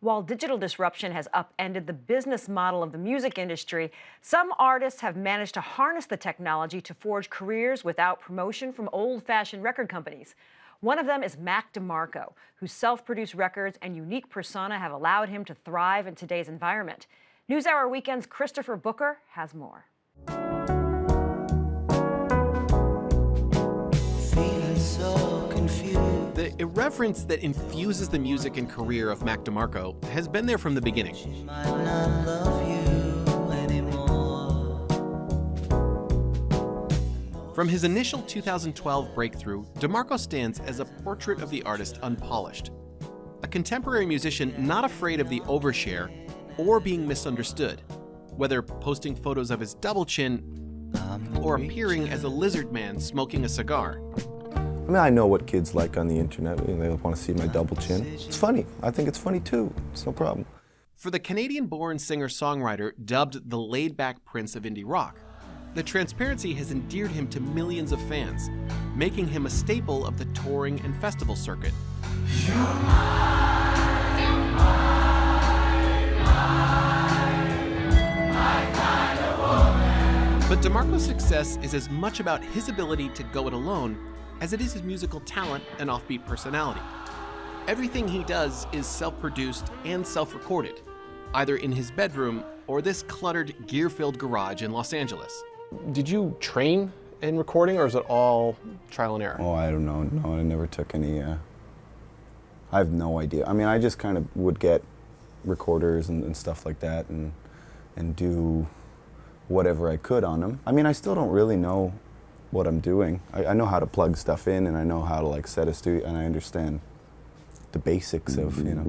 While digital disruption has upended the business model of the music industry, some artists have managed to harness the technology to forge careers without promotion from old-fashioned record companies. One of them is Mac DeMarco, whose self-produced records and unique persona have allowed him to thrive in today's environment. NewsHour Weekend's Christopher Booker has more. The irreverence that infuses the music and career of Mac DeMarco has been there from the beginning. From his initial 2012 breakthrough, DeMarco stands as a portrait of the artist unpolished. A contemporary musician not afraid of the overshare or being misunderstood, whether posting photos of his double chin or appearing as a lizard man smoking a cigar. I mean, I know what kids like on the internet. They want to see my double chin. It's funny. I think it's funny too. It's no problem. For the Canadian-born singer-songwriter dubbed the laid-back prince of indie rock, the transparency has endeared him to millions of fans, making him a staple of the touring and festival circuit. But DeMarco's success is as much about his ability to go it alone as it is his musical talent and offbeat personality. Everything he does is self-produced and self-recorded, either in his bedroom or this cluttered, gear-filled garage in Los Angeles. Did you train in recording, or is it all trial and error? Oh, I don't know. No, I never took any, I have no idea. I mean, I just kind of would get recorders and stuff like that and do whatever I could on them. I mean, I still don't really know what I'm doing. I know how to plug stuff in, and I know how to like set a studio, and I understand the basics of, you know.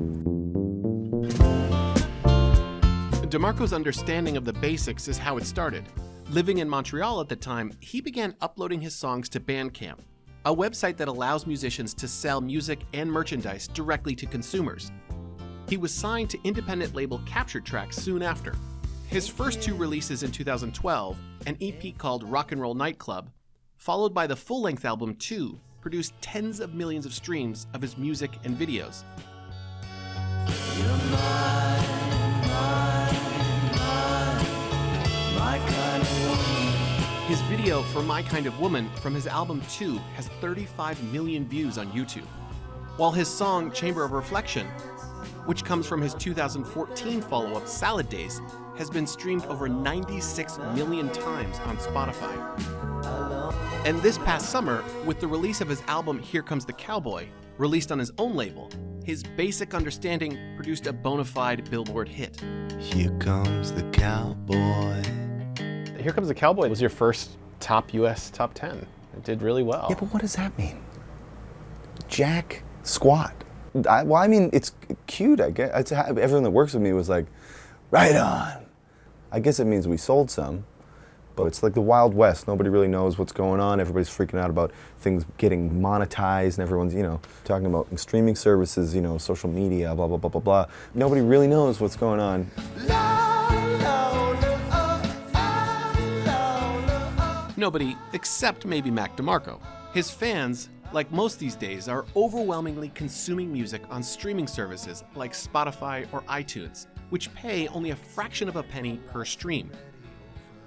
DeMarco's understanding of the basics is how it started. Living in Montreal at the time, he began uploading his songs to Bandcamp, a website that allows musicians to sell music and merchandise directly to consumers. He was signed to independent label Capture Tracks soon after. His first two releases in 2012, an EP called Rock and Roll Nightclub, followed by the full-length album 2, produced tens of millions of streams of his music and videos. His video for My Kind of Woman from his album 2 has 35 million views on YouTube, while his song Chamber of Reflection, which comes from his 2014 follow-up Salad Days, has been streamed over 96 million times on Spotify. And this past summer, with the release of his album Here Comes the Cowboy, released on his own label, his Basic Understanding produced a bona fide Billboard hit. Here comes the cowboy. Here Comes the Cowboy was your first top US top 10. It did really well. Yeah, but what does that mean? Jack squat. Well, I mean, it's cute, I guess. Everyone that works with me was like, right on. I guess it means we sold some, but it's like the Wild West. Nobody really knows what's going on. Everybody's freaking out about things getting monetized, and everyone's, you know, talking about streaming services, you know, social media, blah, blah, blah, blah, blah. Nobody really knows what's going on. Nobody except maybe Mac DeMarco. His fans, like most these days, are overwhelmingly consuming music on streaming services like Spotify or iTunes, which pay only a fraction of a penny per stream.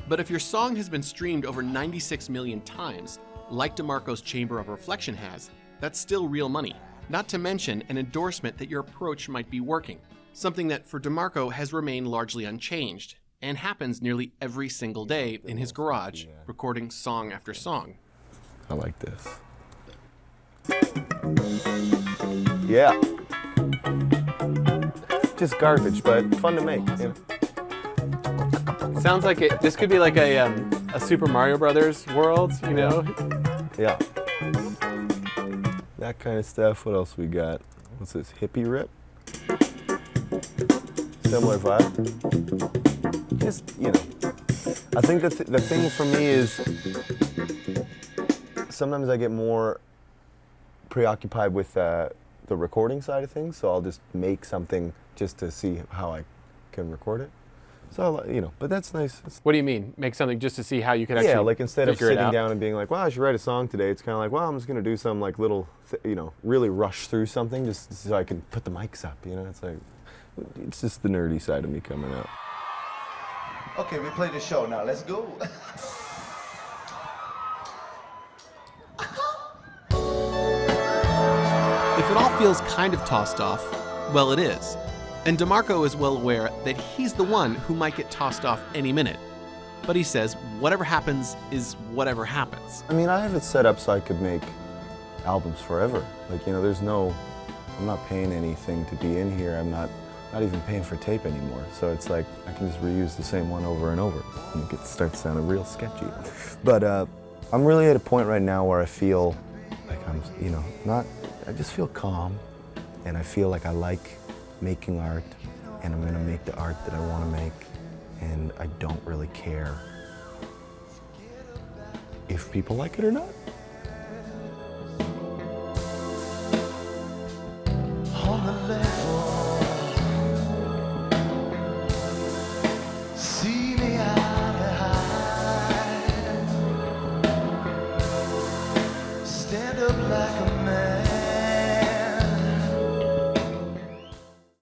But if your song has been streamed over 96 million times, like DeMarco's Chamber of Reflection has, that's still real money. Not to mention an endorsement that your approach might be working, something that for DeMarco has remained largely unchanged and happens nearly every single day in his garage, recording song after song. I like this. Yeah. Just garbage, but fun to make. You know? Sounds like this could be like a Super Mario Brothers world, you know? Yeah. That kind of stuff. What else we got? What's this? Hippie rip? Similar vibe. Just, you know. I think the thing for me is sometimes I get more preoccupied with the recording side of things, so I'll just make something just to see how I can record it. So, you know, but that's nice. What do you mean? Make something just to see how you could actually like instead of figure it sitting out? down and being like, well, I should write a song today, it's kind of like, well, I'm just going to do some like little, you know, really rush through something just so I can put the mics up, you know? It's like, It's just the nerdy side of me coming out. Okay, we played the show, now let's go. If it all feels kind of tossed off, well, it is. And DeMarco is well aware that he's the one who might get tossed off any minute. But he says whatever happens is whatever happens. I mean, I have it set up so I could make albums forever. Like, you know, I'm not paying anything to be in here. I'm not even paying for tape anymore. So it's like, I can just reuse the same one over and over. And it starts sounding real sketchy. But I'm really at a point right now where I feel like I'm, you know, I just feel calm. And I feel like I like making art. And I'm gonna make the art that I wanna make. And I don't really care if people like it or not. On the level, see me eye to eye, stand up like a